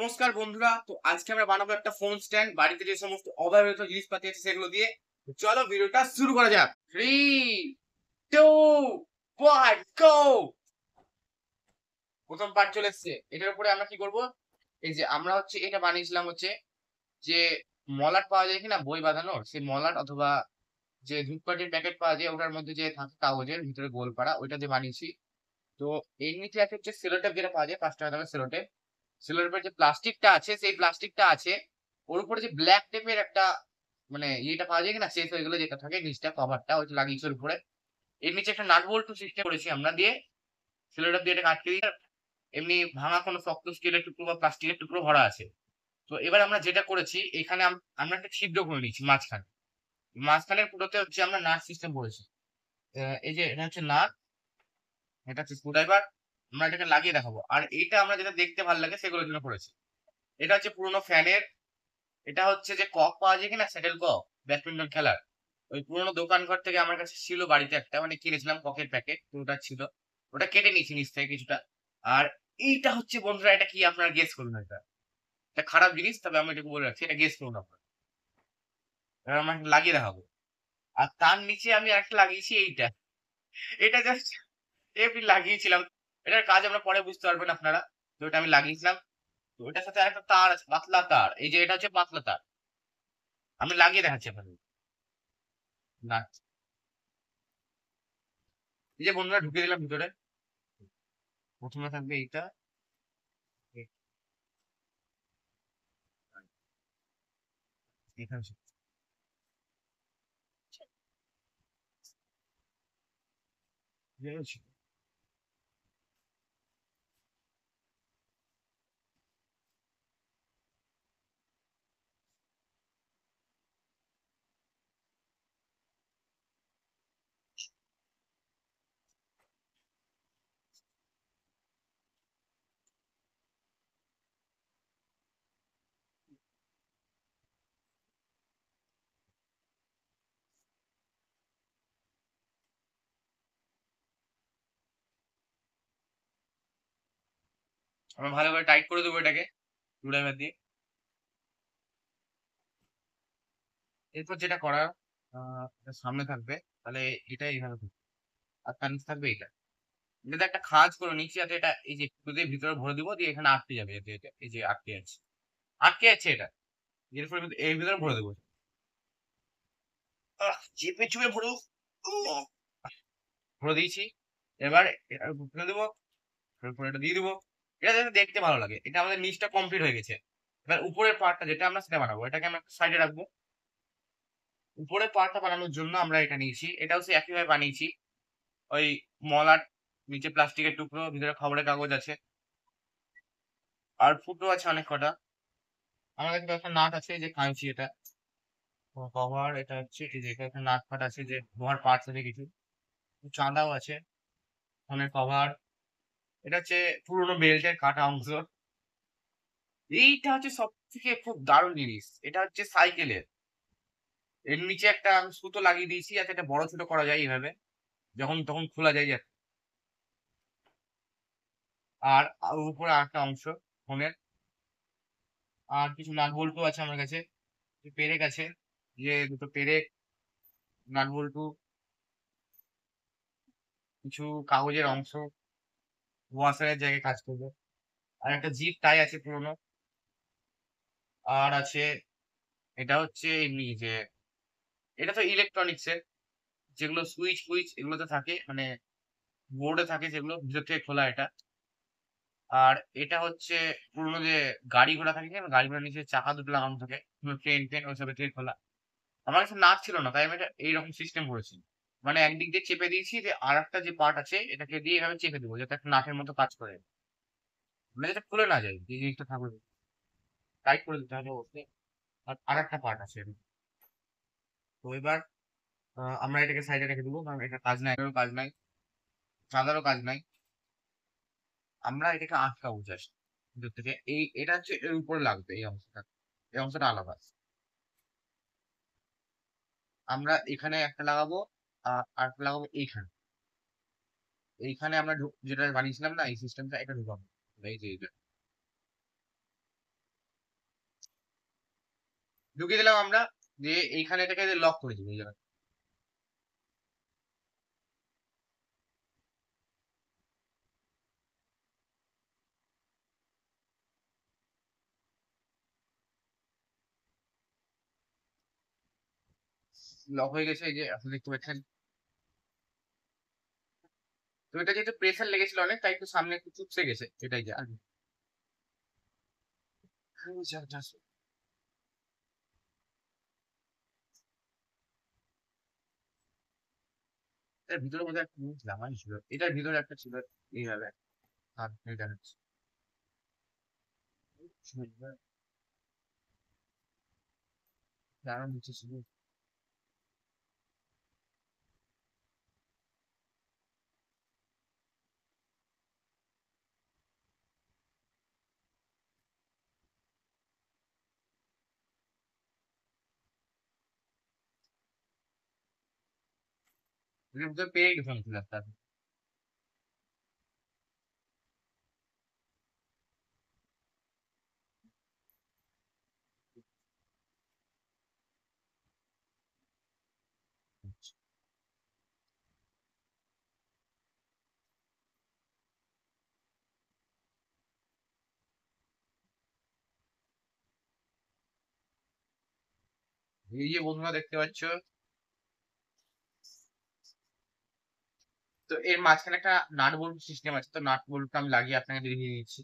নমস্কার বন্ধুরা, তো আজকে আমরা বানাবো একটা ফোন স্ট্যান্ড। বাড়িতে যে সমস্ত অব্যবহৃত জিনিসপাতি আছে সেগুলো দিয়ে। তো চলো ভিডিওটা শুরু করা যাক। 3, 2, 1, গো। প্রথম পার্ট চলে এসছে। এটার উপরে আমরা কি করব? এই যে আমরা হচ্ছে এটা বানিয়েছিলাম হচ্ছে যে মলাট পাওয়া যায় কিনা বই বাঁধানোর, সেই মলাট অথবা যে ধূপকাঠির প্যাকেট পাওয়া যায় ওটার মধ্যে যে থাকে কাগজের ভিতরে গোল করা, ওইটা দিয়ে বানিয়েছি। তো এর নিচে আছে হচ্ছে সেলোটেপ, যেটা পাওয়া যায় 5 টাকা দামের সেলোটেপ। সেলোটেপের যে প্লাস্টিকটা আছে সেই প্লাস্টিকটা আছে। ওর উপরে যে ব্ল্যাক টেপের একটা মানে ইয়েটা পাওয়া যায় কিনা, শেষ হয়ে গেলে যেটা থাকে নিচটা কভারটা ওইটা লাগিয়েছি ওর উপরে। এর নিচে একটা নাট বল্টু সিস্টেম করেছি আমরা দিয়ে, সেলোটেপ দিয়ে এটাকে আটকে দিয়ে এমনি ভাঙা কোনো শক্ত স্টিলের টুকরো বা প্লাস্টিকের টুকরো ভরা আছে। তো এবার আমরা যেটা করেছি এখানে আমরা একটা ছিদ্র করে নিয়েছি মাঝখানে। মাঝখানের ফুটোতে হচ্ছে আমরা নাট সিস্টেম করেছি। এই যে এটা হচ্ছে নাট, এটা হচ্ছে স্ক্রুড্রাইভার। আমরা এটাকে লাগিয়ে দেখাবো। আর এইটা আমরা যেটা দেখতে ভালো লাগে সেগুলোর জন্য করেছি। এটা হচ্ছে পুরোনো ফ্যানের। এটা হচ্ছে যে কক পাওয়া যায় কিনা, স্যাটেল কক, ব্যাডমিন্টন খেলার। ওই পুরোনো দোকানঘর থেকে আমার কাছে ছিল বাড়িতে একটা, মানে কিনেছিলাম ককের প্যাকেট, তো ওটা ছিল। ওটা কেটে নিয়েছি নিচ থেকে কিছুটা। আর এইটা হচ্ছে বন্ধুরা, এটা কি আপনারা গেস করুন। এটা খারাপ জিনিস, তবে আমি এটাকে বলে রাখছি, এটা গেস করুন আপনারা। এবার আমরা একটা লাগিয়ে দেখাবো। আর তার নিচে আমি একটা লাগিয়েছি এইটা। এটা জাস্ট এমনি লাগিয়েছিলাম। এটার কাজ আমরা পরে বুঝতে পারবেন আপনারা। তো এটা আমি লাগিয়েছিলাম। তো ওটার সাথে আরেকটা তার আছে, পাতলা তার। এই যে এটা হচ্ছে পাতলা তার। আমি লাগিয়ে দেখাচ্ছি আপনাদের। না, এই যে বন্ধুরা ঢুকিয়ে দিলাম ভিতরে। প্রথমে থাকবে এইটা। এখানে ছিল। আমরা ভালো করে টাইট করে দেবো এটাকে স্ক্রুড্রাইভার দিয়ে। এরপর যেটা করার, এটা সামনে থাকবে, তাহলে এটা এইভাবে থাকবে। আর তার নিচে থাকবে এটা। এটাতে একটা খাঁজ করে নিচে, যাতে এটা এই যে একটু দিয়ে ভিতরে ভরে দিব, দিয়ে এখানে আটকে যাবে। যাতে এটা এই যে আটকে আছে, আটকে আছে এটা। এরপর এর ভিতরে ভরে দেবো। চেপে চুপে ভরে দেবো। উহ, ভরে দিয়েছি। এবার এটা ফেলে দেবো। এরপর এটা দিয়ে দিবো। এটা যাতে দেখতে ভালো লাগে। এটা আমাদের নিচটা কমপ্লিট হয়ে গেছে। এবার উপরের পার্টটা যেটা আমরা সেটা বানাবো। এটাকে আমরা সাইডে রাখবো। উপরের পার্টটা বানানোর জন্য আমরা এটা নিয়েছি। এটাও সেই একইভাবে বানিয়েছি। ওই মলাট, নিচে প্লাস্টিকের টুকরো, ভিতরে খবরের কাগজ আছে। আর ফুটো আছে অনেক কটা। আমার কাছে একটা নাট আছে, এই যে কাঁচি এটা। কভার এটা হচ্ছে এই যে এখানে একটা নাট ফাট আছে, যে লোহার পার্টস আছে কিছু। চাঁদাও আছে, ফোনের কভার। এটা হচ্ছে পুরোনো বেল্টের কাটা অংশ। এইটা হচ্ছে সব থেকে খুব দারুণ জিনিস। এটা হচ্ছে সাইকেলের। এর নিচে একটা আমি সুতো লাগিয়ে দিয়েছি, যাতে এটা বড় ছোট করা যায় এইভাবে, যখন তখন খোলা যায় যাতে। আর ওর উপরে আরেকটা অংশ ফোনের। আর কিছু নাট বল্টু আছে আমার কাছে, কিছু পেরেক আছে, যে দুটো পেরেক, নাট বল্টু, কিছু কাগজের অংশ, ওয়াশারের জায়গায় কাজ করবে। আর একটা জিপ টাই আছে পুরোনো। আর আছে এটা হচ্ছে এমনি যে, এটা তো ইলেকট্রনিক্স এর, যেগুলো সুইচ ফুইচ এগুলোতে থাকে, মানে বোর্ডে থাকে, যেগুলো ভিতর থেকে খোলা এটা। আর এটা হচ্ছে পুরোনো যে গাড়ি ঘোড়া থাকে না, গাড়ি ঘোড়ার নিচে চাকা দুটো লাগানো থাকে, ট্রেন ট্রেন ওইসবের থেকে খোলা। আমার কাছে নাট ছিল না, তাই আমি এটা এইরকম সিস্টেম করেছি। মানে একদিক দিয়ে চেপে দিয়েছি, যে আর একটা যে পার্ট আছে এটাকে দিয়ে এভাবে চেপে দেবো, যাতে একটা নাটের মতো কাজ করে, মানে যাতে খুলে না যায়, যে জিনিসটা থাকবে টাইট করে দিতে হবে অবশ্যই। আর আরেকটা পার্ট আছে এর। তো এবার আমরা এটাকে সাইডে রেখে দেবো, কারণ এটা কাজ নাই, এটারও কাজ নাই, চাঁদারও কাজ নাই। আমরা এটাকে আটকাবো জাস্ট ভিতর থেকে। এটা হচ্ছে এর উপরে লাগবে, এই অংশটা, এই অংশটা আলাদা। আমরা এখানে একটা লাগাবো, আর একটা লাগাবো এইখানে। এইখানে আমরা যেটা বানিয়েছিলাম না, এই সিস্টেমটা, এটা ঢুকাবো। এই যে এইটা। ঢুকিয়ে দিলাম আমরা, দিয়ে এইখানে এটাকে লক করে দিব এই জায়গায়। লক হয়ে গেছে, এই যে আপনি দেখতে পাচ্ছেন। তো এটা যেহেতু প্রেসার লেগেছিল অনেক, তাই একটু সামনে একটু চুপসে গেছে, এটাই যা। এটার ভিতরে মধ্যে একটা জিনিস লাগানো ছিল, এটার ভিতরে একটা ছিল এইভাবে। আর এটা হচ্ছে দারুণ নিচে ছিল। এটার ভিতরে পেয়ে গেছিলাম ছিল একটা। এই যে বন্ধুরা দেখতে পাচ্ছ, তো এর মাঝখানে একটা নাট বল্টু সিস্টেম আছে, তো নাট বল্টুটা আমি লাগিয়ে আপনাকে দেখিয়ে দিচ্ছি।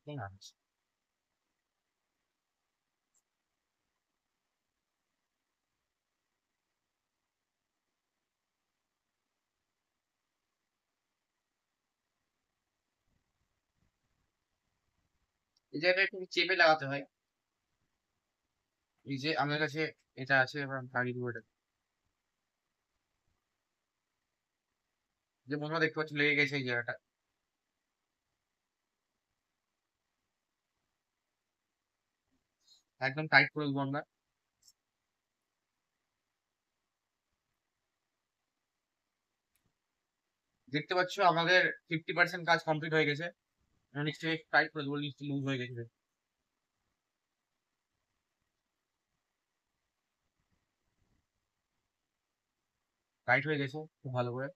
ঠিক আছে? এই জায়গাটা একটু চেপে লাগাতে হয়। এই যে আমার কাছে এটা আছে, এবার আমি লাগিয়ে দিব এটা। যে বন্ধুরা দেখতে পাচ্ছ লেগে গেছে এই জায়গাটা। একদম টাইট করে দেবো আমরা। দেখতে পাচ্ছ আমাদের 50% কাজ কমপ্লিট হয়ে গেছে। নিশ্চয়ই টাইট করে দেবো, নিশ্চয়ই লুজ হয়ে গেছে। টাইট হয়ে গেছে খুব ভালো করে।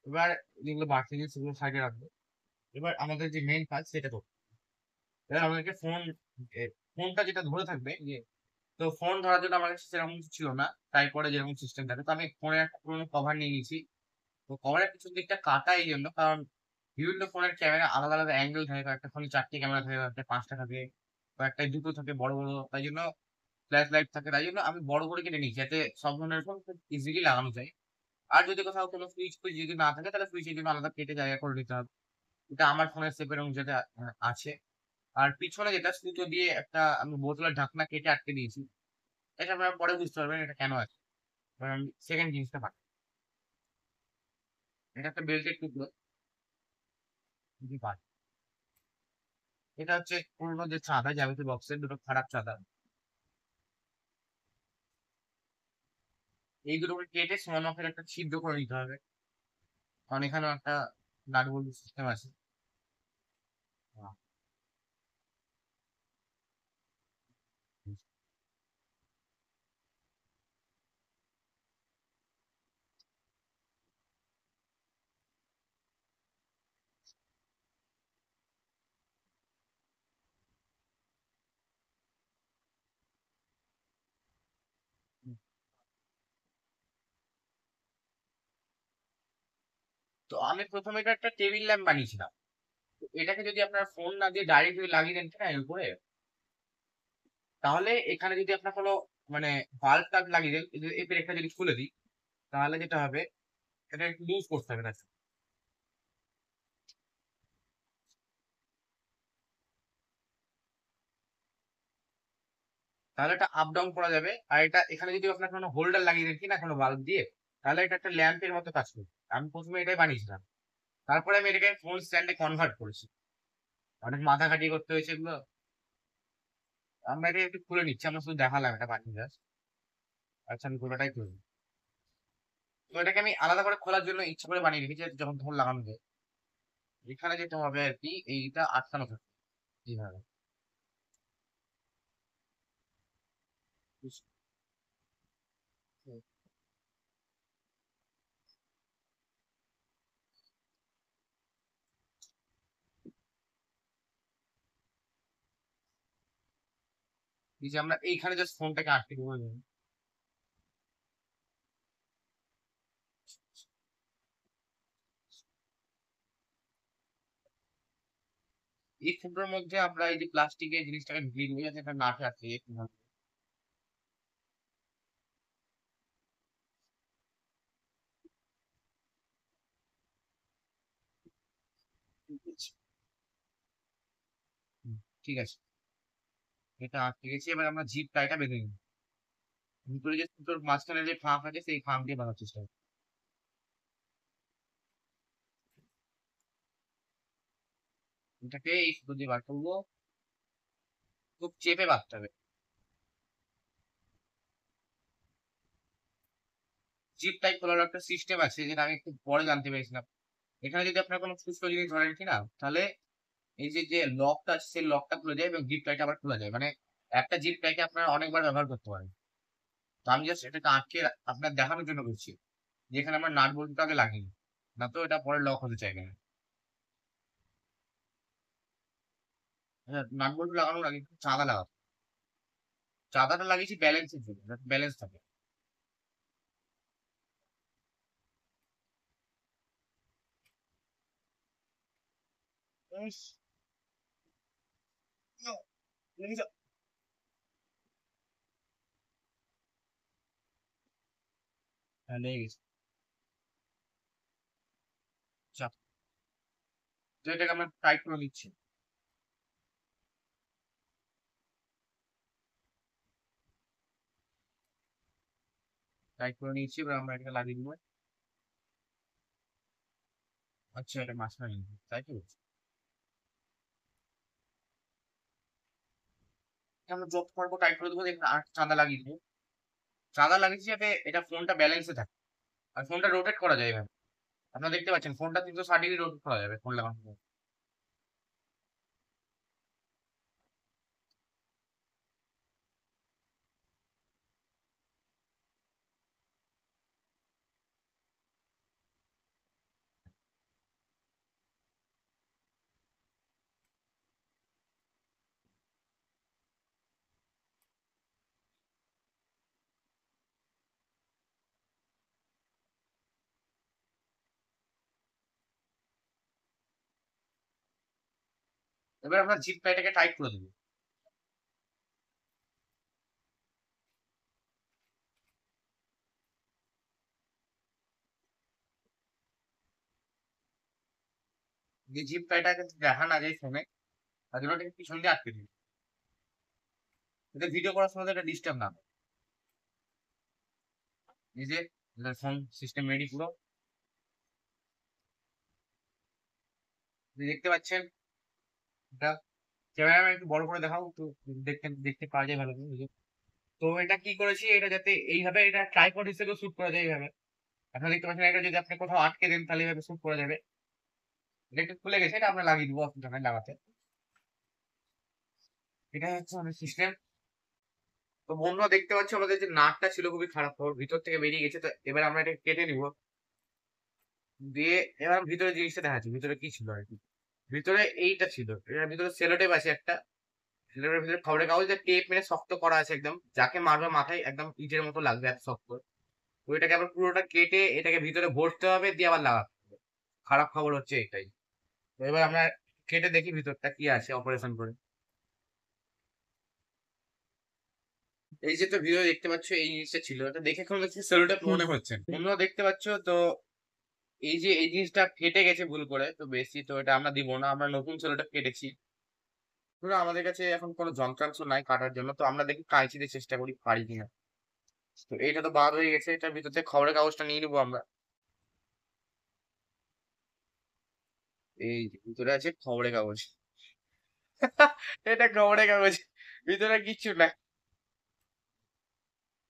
এবার যেগুলো বাড়তি জিনিস সেগুলো সাইডে রাখবো। এবার আমাদের যে মেইন কাজ সেটা করবো। এবার আমাদেরকে ফোনটা যেটা ধরে থাকবে যে, তো ফোন ধরার জন্য আমার কাছে সেরকম কিছু ছিল না। তারপরে যেরকম সিস্টেম থাকে, তো আমি ফোনের একটা পুরোনো কভার নিয়ে নিয়েছি। তো কভারের পিছন দিকটা কাটা এই জন্য, কারণ বিভিন্ন ফোনের ক্যামেরা আলাদা আলাদা অ্যাঙ্গেল থাকে, কয়েকটা ফোনে 4টে ক্যামেরা থাকে, কয়েকটা 5টা থাকে, কয়েকটায় দুটো থাকে বড় বড়, তাই জন্য ফ্ল্যাশ লাইট থাকে, তাই জন্য আমি বড় করে কেটে নিই যাতে সব ধরনের ফোন খুব ইজিলি লাগানো যায়। আর যদি কোথাও কোনো সুইচ ফুইচ যদি না থাকে, তাহলে সুইচের জন্য আলাদা কেটে জায়গা করে নিতে হবে। এটা আমার ফোনের সেপের অনুযায়ী আছে। আর পিছনে যেটা সুতো দিয়ে একটা আমি বোতলের ঢাকনা কেটে আটকে দিয়েছি, এটা আপনারা পরে বুঝতে পারবেন এটা কেন আছে। এবার আমি সেকেন্ড জিনিসটা পাই, এটা একটা বেল্টের টুকরো। যদি পাই, এটা হচ্ছে পুরোনো যে চাঁদা জ্যামিতি বক্সের দুটো খারাপ চাঁদা, এই দুটোকে কেটে সমান মাপের একটা ছিদ্র করে নিতে হবে, কারণ এখানেও একটা নাট বল্টু সিস্টেম আছে। তো আমি প্রথমে এটা একটা টেবিল ল্যাম্প বানিয়েছিলাম। তো এটাকে যদি আপনার ফোন না দিয়ে ডাইরেক্ট যদি লাগিয়ে দেন না এর উপরে, তাহলে এখানে যদি আপনার কোনো মানে বাল্ব টাল্ব লাগিয়ে দেন, এই পেরেকটা যদি খুলে দিই, তাহলে যেটা হবে, এটা একটু লুজ করতে হবে না, তাহলে এটা আপ ডাউন করা যাবে। আর এটা এখানে যদি আপনার কোনো হোল্ডার লাগিয়ে দেন কিনা কোনো বাল্ব দিয়ে, তাহলে এটা একটা ল্যাম্পের মতো কাজ করবে। আমি প্রথমে এটাই বানিয়েছিলাম, তারপরে আমি এটাকে ফোন স্ট্যান্ডে কনভার্ট করেছি। অনেক মাথা খাটিয়ে করতে হয়েছে এগুলো। আমরা এটা একটু খুলে নিচ্ছি, আমরা শুধু দেখালাম এটা বানিয়ে জাস্ট। আচ্ছা আমি পুরোটাই খুলবো। তো এটাকে আমি আলাদা করে খোলার জন্য ইচ্ছা করে বানিয়ে রেখেছি, যাতে যখন তখন লাগানো যায়। এখানে যেটা হবে আর কি, এইটা আটকানো থাকে এইভাবে। এই যে আমরা এইখানে জাস্ট ফোনটাকে আটকে দেবো। এই ফোনটার মধ্যে আমরা এই যে প্লাস্টিকের জিনিসটাকে ঢুকিয়ে দেবো যাতে এটা না থাকে একটুভাবে। ঠিক আছে। ঠিক আছে, এটা আটকে গেছে। এবার আমরা জিপ টাইটা বেঁধে নিই। ভিতরে যে সুতোর মাঝখানে যে ফাঁক আছে সেই ফাঁক দিয়ে বাঁধার চেষ্টা করি। এটাকে এই সুতো দিয়ে বার করবো। খুব চেপে বাঁধতে হবে। জিপ টাইপ খোলার একটা সিস্টেম আছে যেটা আমি একটু পরে জানতে পেরেছিলাম। এখানে যদি আপনার কোনো সুস্থ জিনিস ধরে রাখি না, তাহলে এই যে যে লকটা আছে সেই লকটা খুলে যায় এবং জিপ টাইটা আবার খোলা যায়। মানে একটা জিপ টাইকে আপনারা অনেকবার ব্যবহার করতে পারেন। তো আমি জাস্ট এটাকে আটকে আপনার দেখানোর জন্য করছি যে এখানে আমার নাট বল্টুটা আগে লাগিয়ে নিই। না তো এটা পরে লক হতে চাইবে না। হ্যাঁ, নাট বল্টু লাগানোর আগে একটু চাঁদা লাগাবো। চাঁদাটা লাগিয়েছি ব্যালেন্সের জন্য, যাতে ব্যালেন্স থাকে। ইস, ইয়ো, লেগে যাও। হ্যাঁ, লেগে গেছে। চাপ। তো এটাকে আমরা টাইট করে নিচ্ছি। টাইট করে নিয়েছি, এবার আমরা এটাকে লাগিয়ে দিব। আচ্ছা, এটা মাঝখানে নিয়ে তাই তো? আমরা যত পারবো টাইট করে দেবো, দেখুন আর চাঁদা লাগিয়ে দেবো। চাঁদা লাগিয়েছি যাতে এটা ফোনটা ব্যালেন্সে থাকে। আর ফোনটা রোটেট করা যায় এভাবে। আপনারা দেখতে পাচ্ছেন ফোনটা 360 ডিগ্রি রোটেট করা যাবে ফোন লাগানোর পর। এবার আমরা জিপ প্যাটাকে টাইট করে দেবো। যে জিপ প্যাটাকে দেখা না যায় ফোনে, তার জন্য এটাকে পিছন দিয়ে আটকে দিই। এটা ভিডিও করার সময় এটা ডিস্টার্ব না হয়। এই যে ফোন সিস্টেম রেডি পুরো। দেখতে পাচ্ছেন এটা। ক্যামেরাম্যান একটু বড় করে দেখাও তো, দেখতে দেখতে পাওয়া যায় ভালো করে, এই যে। তো এটা কি করেছি, এটা যাতে এইভাবে এটা ট্রাইপড হিসেবে শুট করা যায় এইভাবে। আপনারা দেখতে পাচ্ছেন এটা যদি আপনি কোথাও আটকে দেন তাহলে এইভাবে শুট করা যাবে। এটা একটু খুলে গেছে, এটা আমরা লাগিয়ে দিব, অসুবিধা নাই লাগাতে। এটা হচ্ছে আমাদের সিস্টেম। তো বন্ধুরা দেখতে পাচ্ছি আমাদের যে নাটটা ছিল খুবই খারাপ, ওর ভিতর থেকে বেরিয়ে গেছে। তো এবার আমরা এটা কেটে নিব। দিয়ে এবার ভিতরে জিনিসটা দেখাচ্ছি ভিতরে কি ছিল আর কি। ভিতরে এইটা ছিল, এটার ভিতরে সেলোটেপ আছে একটা। সেলোটেপের ভিতরে খবরের কাগজ টেপ মেরে শক্ত করা আছে একদম, যাকে মারবে মাথায় একদম ইটের মতো লাগবে এত শক্ত। ওইটাকে আবার পুরোটা কেটে এটাকে ভিতরে ভরতে হবে, দিয়ে আবার লাগাতে হবে। খারাপ খবর হচ্ছে এটাই। তো এবার আমরা কেটে দেখি ভিতরটা কি আছে অপারেশন করে। এই যে তো ভিডিও দেখতে পাচ্ছ এই জিনিসটা ছিল, এটা দেখে কোনো দেখছি সেলোটেপ মনে হচ্ছে না। তোমরা দেখতে পাচ্ছ তো এই যে এই জিনিসটা ফেটে গেছে ভুল করে, তো বেশি তো এটা আমরা দিব না, আমরা নতুন সেলোটেপ কেটেছি। ধরো আমাদের কাছে এখন কোনো যন্ত্রাংশ নাই কাটার জন্য, তো আমরা দেখি কাঁচি দিয়ে চেষ্টা করি পারি কিনা। তো এটা তো বাদ হয়ে গেছে, এটার ভিতর থেকে খবরের কাগজটা নিয়ে নেবো আমরা। এই যে ভিতরে আছে খবরের কাগজ। এটা খবরের কাগজ, ভিতরে কিচ্ছু না।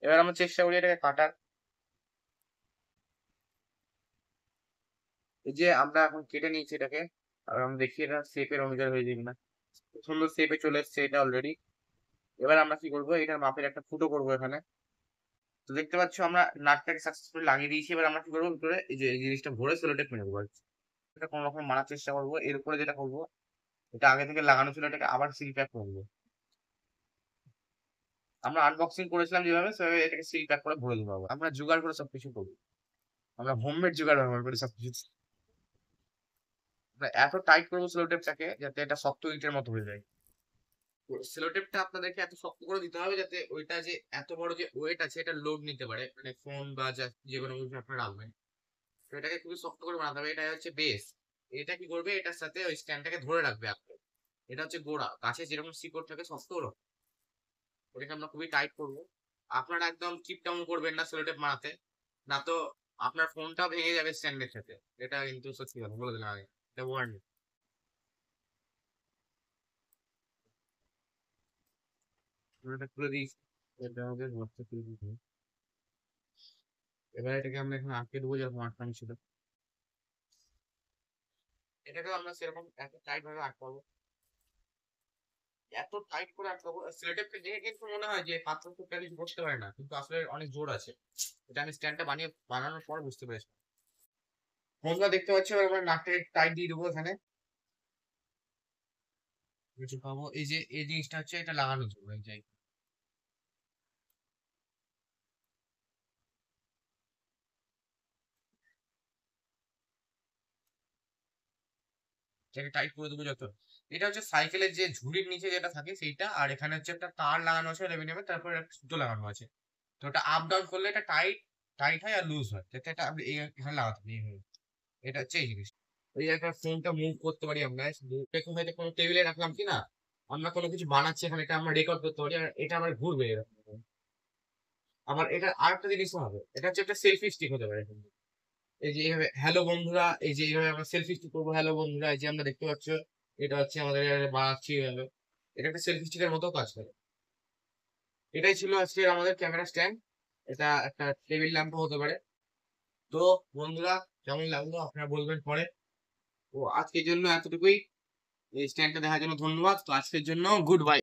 এবার আমরা চেষ্টা করি এটাকে কাটার। এই যে আমরা এখন কেটে নিয়েছি এটাকে। আর আমরা দেখি এটা শেপের অনুযায়ী হয়ে যাবে না। সুন্দর শেপে চলে এসছে এটা অলরেডি। এবার আমরা কি করবো, এটার মাপের একটা ফুটো করবো এখানে। তো দেখতে পাচ্ছ আমরা নাটটাকে সাকসেসফুলি লাগিয়ে দিয়েছি। এবার আমরা কি করবো, ভিতরে এই যে এই জিনিসটা ভরে সেলোটেপ মেরে দেবো। এটা কোনো রকম মারার চেষ্টা করবো। এর উপরে যেটা করবো, এটা আগে থেকে লাগানো ছিল, এটাকে আবার সিল প্যাক করবো। আমরা আনবক্সিং করেছিলাম যেভাবে, সেভাবে এটাকে সিল প্যাক করে ভরে দেবো। আবার আমরা জোগাড় করে সবকিছু করবো। আমরা হোমমেড জোগাড় ব্যবহার করি সবকিছু। আমরা এত টাইট করবো সেলোটেপটাকে যাতে এটা শক্ত ইটের মতো হয়ে যায়। সেলোটেপটা আপনাদেরকে এত শক্ত করে দিতে হবে যাতে ওইটা যে এত বড় যে ওয়েট আছে এটা লোড নিতে পারে, মানে ফোন বা যে কোনো কিছু আপনারা রাখবেন। তো এটাকে খুবই শক্ত করে বানাতে হবে। এটা হচ্ছে বেস। এটা কি করবে, এটার সাথে ওই স্ট্যান্ডটাকে ধরে রাখবে আপনার। এটা হচ্ছে গোড়া, গাছে যেরকম শিকড় থাকে শক্ত, ওরকম। ওটাকে আমরা খুবই টাইট করবো। আপনারা একদম চিপ ডাউন করবেন না সেলোটেপ মারাতে, না তো আপনার ফোনটা ভেঙে যাবে স্ট্যান্ডের সাথে। এটা কিন্তু সত্যি কথা বলে দিলাম আগে, এটা ওয়ার্নিং। এটা খুলে দিয়েছি। এটা আমাদের হোয়াটসঅ্যাপ খুলে দিতে হবে। এবার এটাকে আমরা এখানে আটকে দেবো যেরকম আটকানো ছিল। এটাকেও আমরা সেরকম এত টাইট ভাবে আটকাবো। এত টাইট করে আটকাবো, সেলোটেপকে দেখে কিন্তু মনে হয় যে পাথর টুকরা কিছু করতে পারে না, কিন্তু আসলে অনেক জোর আছে। এটা আমি স্ট্যান্ডটা বানানোর পর বুঝতে পেরেছি। বন্ধুরা দেখতে পাচ্ছ, এবার আমরা নাটটা টাইট দিয়ে দেবো এখানে। কিছু পাবো, এই যে এই জিনিসটা হচ্ছে এটা লাগানোর জন্য এই যে এটাকে টাইট করে দেবো যত। এটা হচ্ছে সাইকেলের যে ঝুড়ির নিচে যেটা থাকে সেইটা, আর এখানে হচ্ছে একটা তার লাগানো আছে অ্যালুমিনিয়ামের, তারপরে একটা সুতো লাগানো আছে। তো ওটা আপ ডাউন করলে এটা টাইট টাইট হয় আর লুজ হয়, যাতে এটা আপনি এখানে লাগাতে হবে এইভাবে। এটা হচ্ছে এই জিনিস। এই একটা ফোনটা মুভ করতে পারি আমরা, দেখুন হয়তো কোনো টেবিলে রাখলাম কি না, আমরা কোনো কিছু বানাচ্ছি এখানে, এটা আমরা রেকর্ড করতে পারি আর এটা আমার ঘুরবে এরকম। আবার এটা আরেকটা জিনিসও হবে, এটা হচ্ছে একটা সেলফি স্টিক হতে পারে কিন্তু। এই যে এইভাবে হ্যালো বন্ধুরা, এই যে এইভাবে আমরা সেলফি স্টিক করবো, হ্যালো বন্ধুরা, এই যে আমরা দেখতে পাচ্ছ এটা হচ্ছে আমাদের বানাচ্ছি এইভাবে। এটা একটা সেলফি স্টিকের মতো কাজ করে। এটাই ছিল আজকের আমাদের ক্যামেরা স্ট্যান্ড। এটা একটা টেবিল ল্যাম্পও হতে পারে। তো বন্ধুরা, কেমন লাগলো আপনারা বলবেন পরে। তো আজকের জন্য এতটুকুই। এই স্ট্যান্ডটা দেখার জন্য ধন্যবাদ। তো আজকের জন্য গুড বাই।